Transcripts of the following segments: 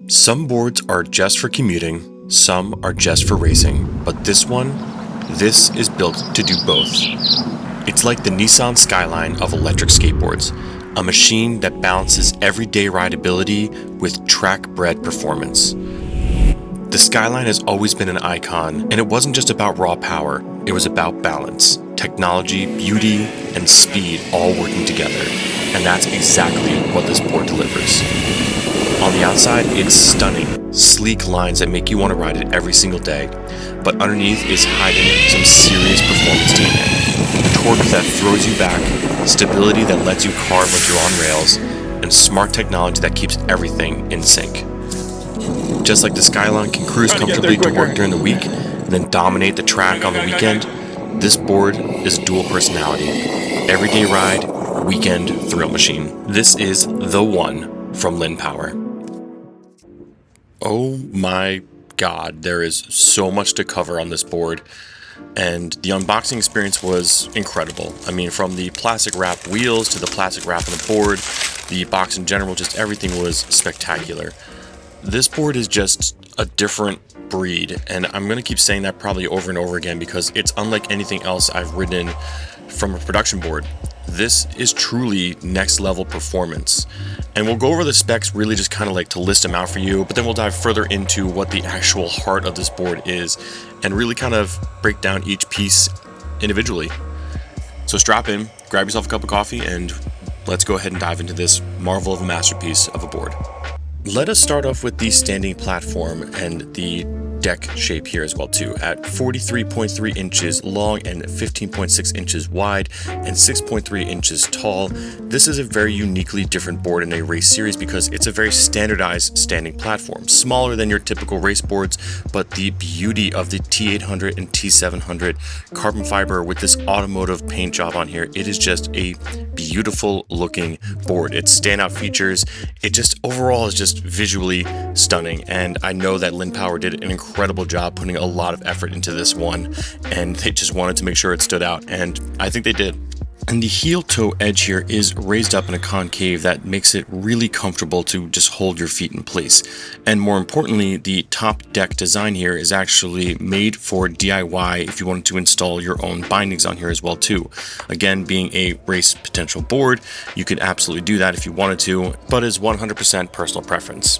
Some boards are just for commuting, some are just for racing, but this is built to do both. It's like the Nissan Skyline of electric skateboards, a machine that balances everyday rideability with track-bred performance. The Skyline has always been an icon, and it wasn't just about raw power, it was about balance, technology, beauty, and speed all working together, and that's exactly what this board delivers. On the outside, it's stunning, sleek lines that make you want to ride it every single day, but underneath is hiding some serious performance DNA. Torque that throws you back, stability that lets you carve like you're on rails, and smart technology that keeps everything in sync. Just like the Skyline can cruise comfortably to work during the week and then dominate the track on the weekend, this board is dual personality. Everyday ride, weekend thrill machine. This is the one from Linnpower. Oh my god, there is so much to cover on this board, and the unboxing experience was incredible. I mean, from the plastic wrap wheels to the plastic wrap on the board, the box in general, just everything was spectacular. This board is just a different breed, and I'm going to keep saying that probably over and over again because it's unlike anything else I've ridden from a production board. This is truly next level performance, and we'll go over the specs really just kind of like to list them out for you, but then we'll dive further into what the actual heart of this board is and really kind of break down each piece individually. So strap in, grab yourself a cup of coffee, and let's go ahead and dive into this marvel of a masterpiece of a board. Let us start off with the standing platform and the deck shape here as well too. At 43.3 inches long and 15.6 inches wide and 6.3 inches tall, this is a very uniquely different board in a race series because it's a very standardized standing platform, smaller than your typical race boards, but the beauty of the T800 and T700 carbon fiber with this automotive paint job on here, it is just a beautiful looking board. Its standout features, it just overall is just visually stunning, and I know that Linnpower did an incredible job putting a lot of effort into this one, and they just wanted to make sure it stood out, and I think they did. And the heel toe edge here is raised up in a concave that makes it really comfortable to just hold your feet in place. And more importantly, the top deck design here is actually made for DIY if you wanted to install your own bindings on here as well too. Again, being a race potential board, you could absolutely do that if you wanted to, but is 100% personal preference.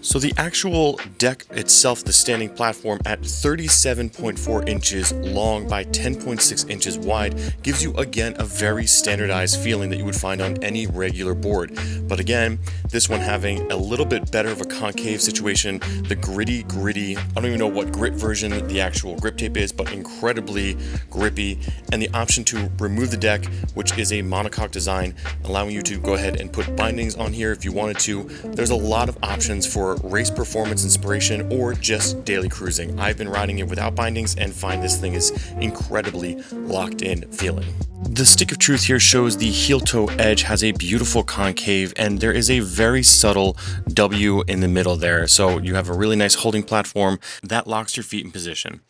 So the actual deck itself, the standing platform at 37.4 inches long by 10.6 inches wide, gives you again a very standardized feeling that you would find on any regular board. But again, this one having a little bit better of a concave situation, the gritty, I don't even know what grit version the actual grip tape is, but incredibly grippy, and the option to remove the deck, which is a monocoque design, allowing you to go ahead and put bindings on here if you wanted to. There's a lot of options for race performance inspiration or just daily cruising. I've been riding it without bindings and find this thing is incredibly locked in feeling. The stick of truth here shows the heel toe edge has a beautiful concave, and there is a very subtle W in the middle there, so you have a really nice holding platform that locks your feet in position.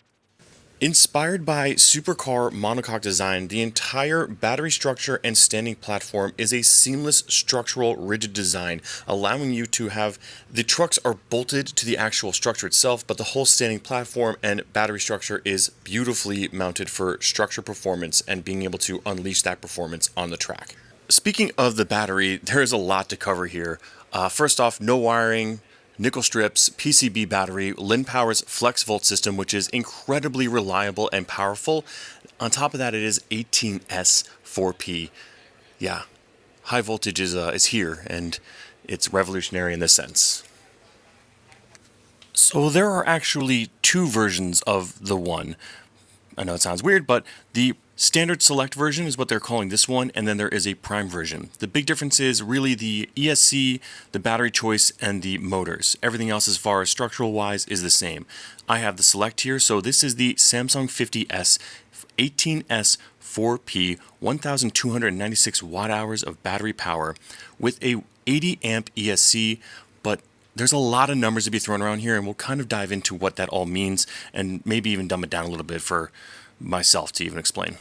Inspired by supercar monocoque design, the entire battery structure and standing platform is a seamless structural rigid design, allowing you to have the trucks are bolted to the actual structure itself, but the whole standing platform and battery structure is beautifully mounted for structure performance and being able to unleash that performance on the track. Speaking of the battery, there is a lot to cover here. First off, no wiring, nickel strips, PCB battery, Linnpower's flex volt system, which is incredibly reliable and powerful. On top of that, it is 18S 4P. Yeah, high voltage is here, and it's revolutionary in this sense. So there are actually two versions of the one. I know it sounds weird, but the standard select version is what they're calling this one, and then there is a prime version. The big difference is really the ESC, the battery choice, and the motors. Everything else as far as structural wise is the same. I have the select here, so this is the Samsung 50S 18S 4P 1296 watt hours of battery power with a 80 amp ESC, but there's a lot of numbers to be thrown around here, and we'll kind of dive into what that all means and maybe even dumb it down a little bit for myself to even explain.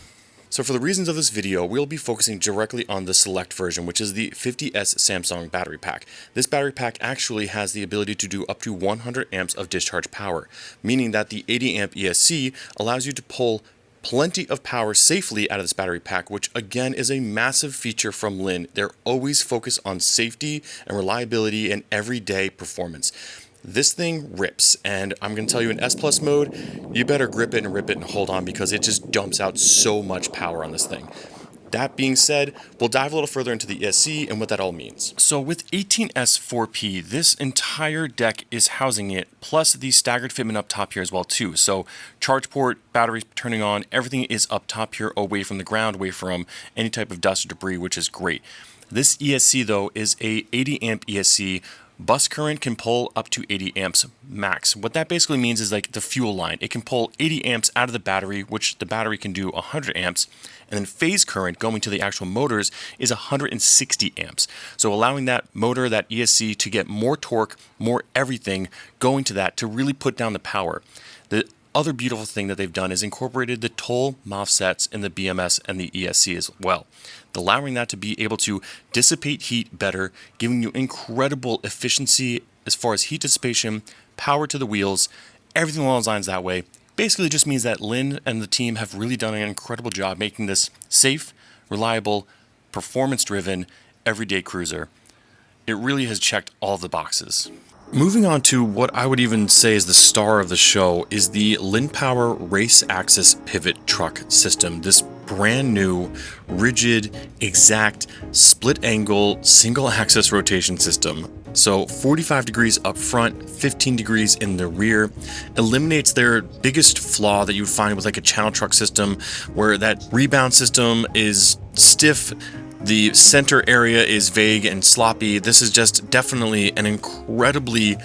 So for the reasons of this video, we'll be focusing directly on the Select version, which is the 50S Samsung battery pack. This battery pack actually has the ability to do up to 100 amps of discharge power, meaning that the 80 amp ESC allows you to pull plenty of power safely out of this battery pack, which again is a massive feature from Linn. They're always focused on safety and reliability and everyday performance. This thing rips, and I'm going to tell you in S Plus mode, you better grip it and rip it and hold on, because it just dumps out so much power on this thing. That being said, we'll dive a little further into the ESC and what that all means. So with 18S4P, this entire deck is housing it, plus the staggered fitment up top here as well too. So charge port, battery turning on, everything is up top here, away from the ground, away from any type of dust or debris, which is great. This ESC though is a 80 amp ESC. Bus current can pull up to 80 amps max. What that basically means is like the fuel line. It can pull 80 amps out of the battery, which the battery can do 100 amps. And then phase current going to the actual motors is 160 amps. So allowing that motor, that ESC, to get more torque, more everything going to that to really put down the power. The other beautiful thing that they've done is incorporated the toll MOSFETs in the BMS and the ESC as well, allowing that to be able to dissipate heat better, giving you incredible efficiency as far as heat dissipation, power to the wheels, everything along those lines that way. Basically just means that Linn and the team have really done an incredible job making this safe, reliable, performance-driven, everyday cruiser. It really has checked all the boxes. Moving on to what I would even say is the star of the show is the Linnpower Race Axis Pivot Truck System. This brand new, rigid, exact, split angle, single axis rotation system. So 45 degrees up front, 15 degrees in the rear, eliminates their biggest flaw that you would find with like a channel truck system, where that rebound system is stiff. The center area is vague and sloppy. This is just definitely an incredibly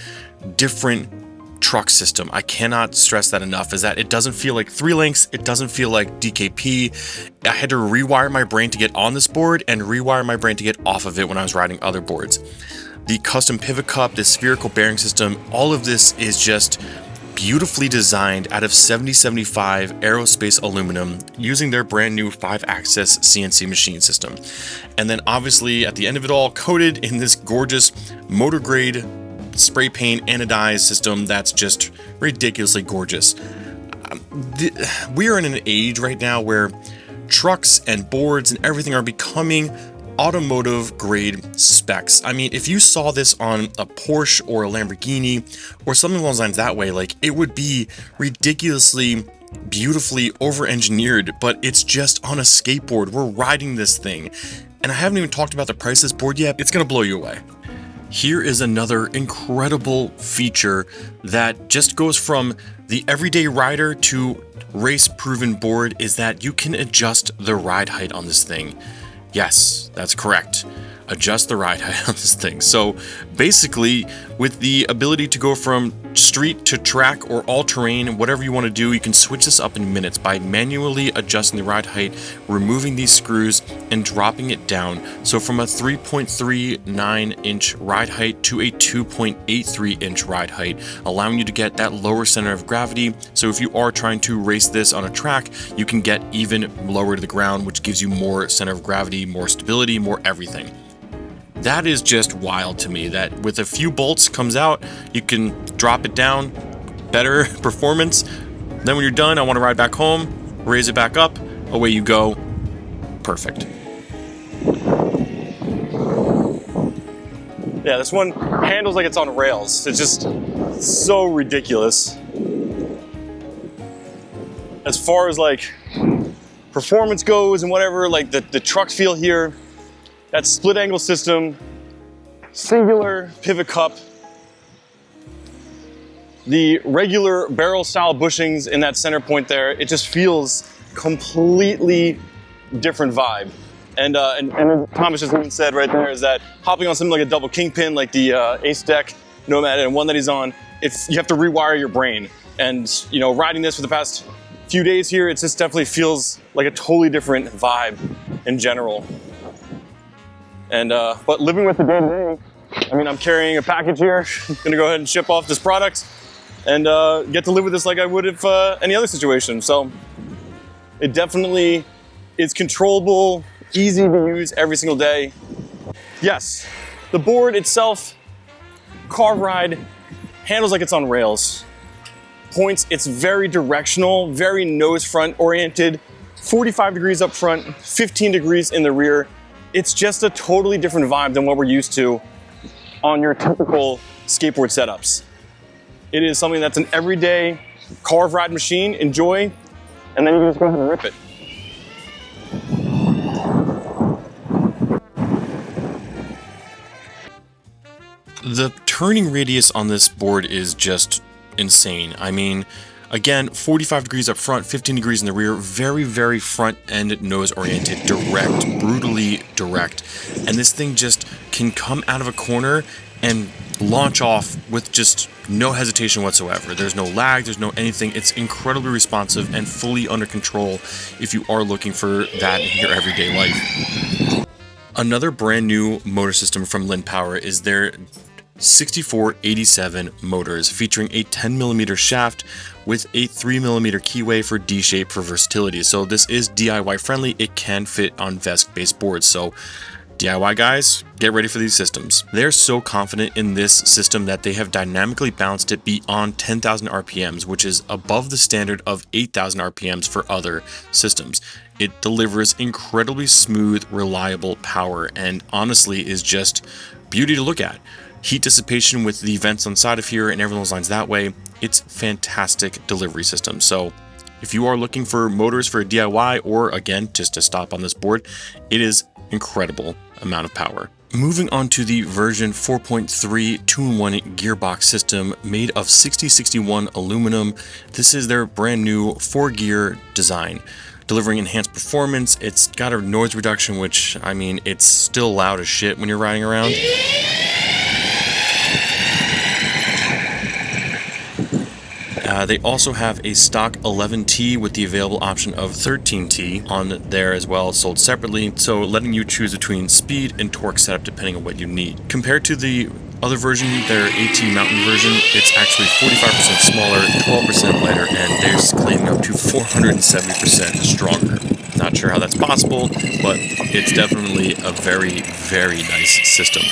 different truck system. I cannot stress that enough, is that it doesn't feel like 3 links, it doesn't feel like DKP. I had to rewire my brain to get on this board and rewire my brain to get off of it when I was riding other boards. The custom pivot cup, the spherical bearing system, all of this is just beautifully designed out of 7075 aerospace aluminum using their brand new 5-axis CNC machine system. And then obviously at the end of it all, coated in this gorgeous motor grade spray paint anodized system that's just ridiculously gorgeous. We are in an age right now where trucks and boards and everything are becoming automotive grade specs. I mean, if you saw this on a Porsche or a Lamborghini or something along those lines that way, like, it would be ridiculously beautifully over-engineered, but it's just on a skateboard. We're riding this thing. And I haven't even talked about the price of this board yet. It's gonna blow you away. Here is another incredible feature that just goes from the everyday rider to race-proven board, is that you can adjust the ride height on this thing. Yes, that's correct. Adjust the ride height on this thing. So basically, with the ability to go from street to track or all-terrain, whatever you want to do, you can switch this up in minutes by manually adjusting the ride height, removing these screws, and dropping it down. So from a 3.39-inch ride height to a 2.83-inch ride height, allowing you to get that lower center of gravity. So if you are trying to race this on a track, you can get even lower to the ground, which gives you more center of gravity, more stability, more everything. That is just wild to me, that with a few bolts comes out, you can drop it down, better performance. Then when you're done, I want to ride back home, raise it back up, away you go. Perfect. Yeah, this one handles like it's on rails. It's just so ridiculous. As far as like performance goes and whatever, like the truck feel here, that split angle system, singular pivot cup, the regular barrel style bushings in that center point there, it just feels completely different vibe. And Thomas just even said right there is that hopping on something like a double kingpin, like the Ace Deck Nomad and one that he's on, you have to rewire your brain. And you know, riding this for the past few days here, it just definitely feels like a totally different vibe in general. And but living with the day-to-day, I mean, I'm carrying a package here. I'm gonna go ahead and ship off this product and get to live with this like I would if any other situation. So it definitely It's controllable, easy to use every single day. Yes, the board itself, car ride, handles like it's on rails. Points, it's very directional, very nose front oriented, 45 degrees up front, 15 degrees in the rear. It's just a totally different vibe than what we're used to on your typical skateboard setups. It is something that's an everyday car ride machine, enjoy, and then you can just go ahead and rip it. The turning radius on this board is just insane. I mean, again, 45 degrees up front, 15 degrees in the rear, very, very front end nose oriented, direct, brutally direct. And this thing just can come out of a corner and launch off with just no hesitation whatsoever. There's no lag, there's no anything. It's incredibly responsive and fully under control if you are looking for that in your everyday life. Another brand new motor system from Linnpower is their 6487 motors, featuring a 10mm shaft with a 3mm keyway for D-shape for versatility. So this is DIY friendly. It can fit on VESC-based boards. So DIY guys, get ready for these systems. They're so confident in this system that they have dynamically balanced it beyond 10,000 RPMs, which is above the standard of 8,000 RPMs for other systems. It delivers incredibly smooth, reliable power, and honestly is just beauty to look at. Heat dissipation with the vents on the side of here and everyone's lines that way. It's fantastic delivery system. So if you are looking for motors for a DIY or again, just to stop on this board, it is incredible amount of power. Moving on to the version 4.3 2-in-1 gearbox system made of 6061 aluminum. This is their brand new 4-gear design, delivering enhanced performance. It's got a noise reduction, which, I mean, it's still loud as shit when you're riding around. They also have a stock 11T with the available option of 13T on there as well, sold separately, so letting you choose between speed and torque setup depending on what you need. Compared to the other version, their AT Mountain version, it's actually 45% smaller, 12% lighter, and they're claiming up to 470% stronger. Not sure how that's possible, but it's definitely a very, very nice system.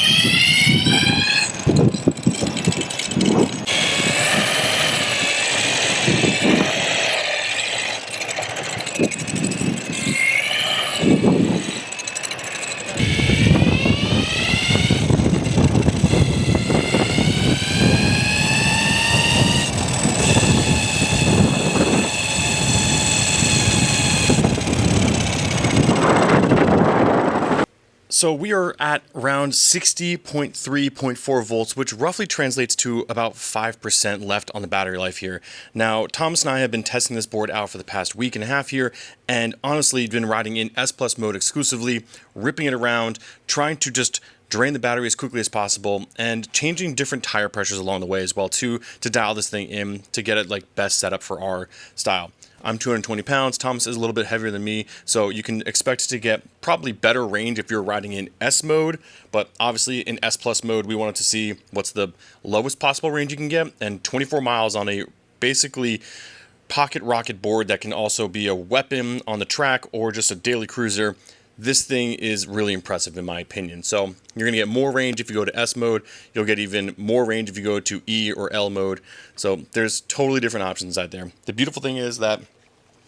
So we are at around 60.3.4 volts, which roughly translates to about 5% left on the battery life here. Now, Thomas and I have been testing this board out for the past week and a half here, and honestly been riding in S Plus mode exclusively, ripping it around, trying to just drain the battery as quickly as possible, and changing different tire pressures along the way as well too, to dial this thing in to get it like best set up for our style. I'm 220 pounds, Thomas is a little bit heavier than me, so you can expect to get probably better range if you're riding in S mode, but obviously in S Plus mode we wanted to see what's the lowest possible range you can get, and 24 miles on a basically pocket rocket board that can also be a weapon on the track or just a daily cruiser. This thing is really impressive in my opinion. So you're going to get more range if you go to S mode. You'll get even more range if you go to E or L mode. So there's totally different options out there. The beautiful thing is that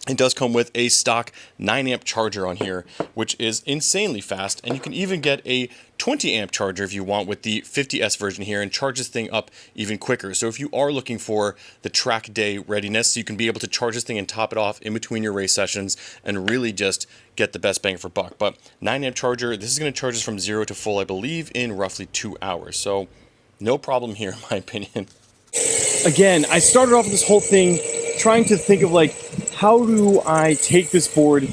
it does come with a stock 9 amp charger on here, which is insanely fast, and you can even get a 20 amp charger if you want with the 50S version here, and charge this thing up even quicker. So if you are looking for the track day readiness, you can be able to charge this thing and top it off in between your race sessions and really just get the best bang for buck. But 9 amp charger, this is going to charge us from 0 to full, I believe, in roughly 2 hours. So no problem here in my opinion. Again, I started off with this whole thing trying to think of like, how do I take this board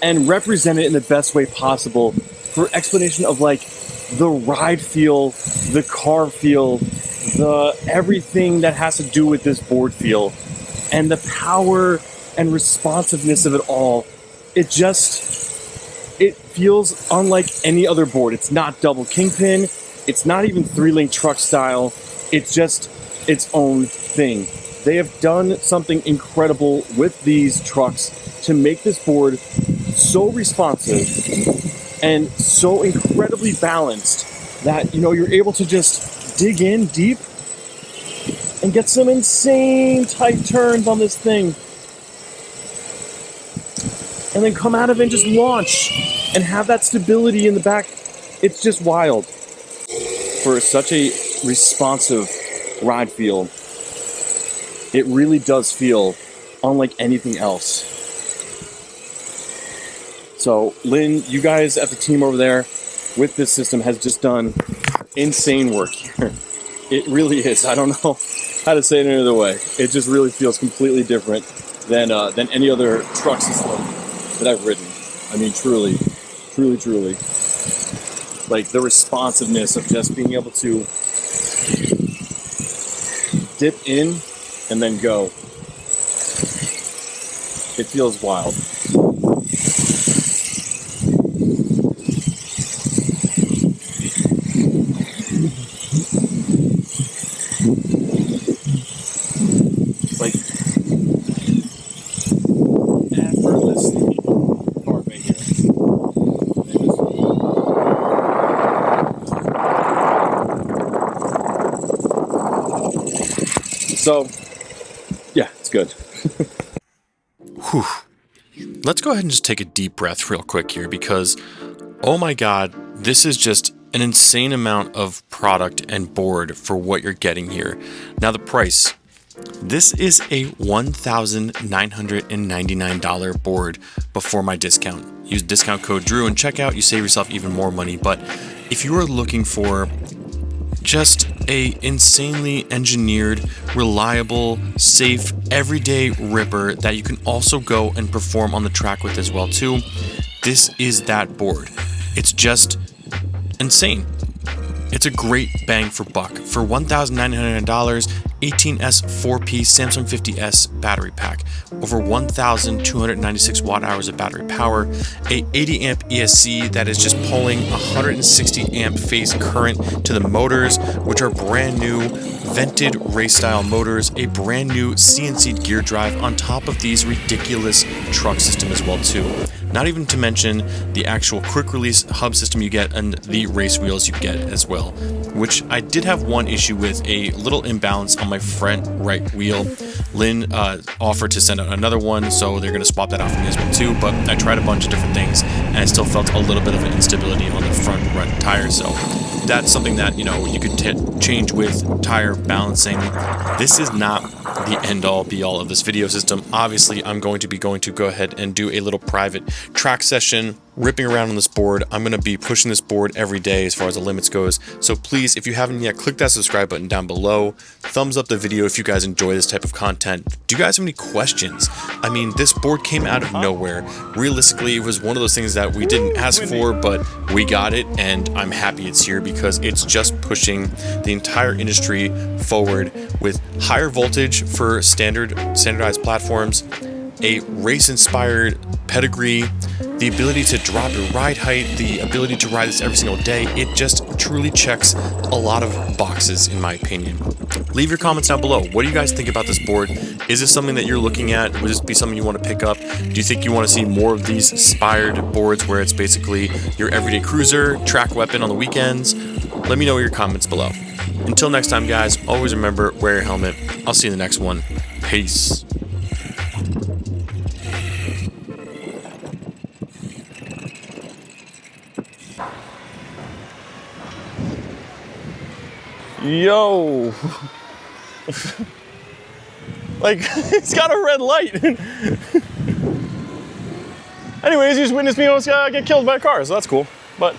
and represent it in the best way possible for explanation of like the ride feel, the car feel, the everything that has to do with this board feel, and the power and responsiveness of it all. It feels unlike any other board. It's not double kingpin. It's not even 3-link truck style. It's just its own thing. They have done something incredible with these trucks to make this board so responsive and so incredibly balanced that, you know, you're able to just dig in deep and get some insane tight turns on this thing. And then come out of it and just launch and have that stability in the back. It's just wild. For such a responsive ride feel, it really does feel unlike anything else. So Lynn, you guys at the team over there with this system has just done insane work here. It really is. I don't know how to say it any other way. It just really feels completely different than any other truck system that I've ridden. I mean, truly. Like the responsiveness of just being able to dip in and then go. It feels wild. Like effortless part right here. So, yeah, it's good. Whew. Let's go ahead and just take a deep breath real quick here because, oh my God, this is just an insane amount of product and board for what you're getting here. Now the price. This is a $1,999 board before my discount. Use discount code DREW and checkout. You save yourself even more money. But if you are looking for just a insanely engineered, reliable, safe, everyday ripper that you can also go and perform on the track with as well too, this is that board. It's just insane. It's a great bang for buck. For $1,999, 18S 4-piece Samsung 50S battery pack, over 1,296 watt hours of battery power, a 80 amp ESC that is just pulling 160 amp phase current to the motors, which are brand new vented race style motors, a brand new CNC gear drive on top of these ridiculous truck system as well too. Not even to mention the actual quick release hub system you get and the race wheels you get as well, which I did have one issue with, a little imbalance on my front right wheel. Lynn offered to send out another one, so they're going to swap that out for me as well too, but I tried a bunch of different things and I still felt a little bit of an instability on the front right tire, so that's something that, you know, you could change with tire balancing. This is not the end-all be-all of this video system. Obviously, I'm going to go ahead and do a little private track session, ripping around on this board. I'm going to be pushing this board every day as far as the limits goes. So please, if you haven't yet, click that subscribe button down below. Thumbs up the video if you guys enjoy this type of content. Do you guys have any questions? I mean, this board came out of nowhere. Realistically, it was one of those things that we didn't ask for, but we got it, and I'm happy it's here because it's just pushing the entire industry forward with higher voltage for standardized platforms, a race-inspired pedigree, the ability to drop your ride height, the ability to ride this every single day. It just truly checks a lot of boxes in my opinion. Leave your comments down below. What do you guys think about this board? Is this something that you're looking at? Would this be something you want to pick up? Do you think you want to see more of these inspired boards where it's basically your everyday cruiser, track weapon on the weekends? Let me know in your comments below. Until next time, guys, always remember, wear your helmet. I'll see you in the next one. Peace. Yo. Like, it's got a red light. Anyways, you just witnessed me almost get killed by a car, so that's cool. But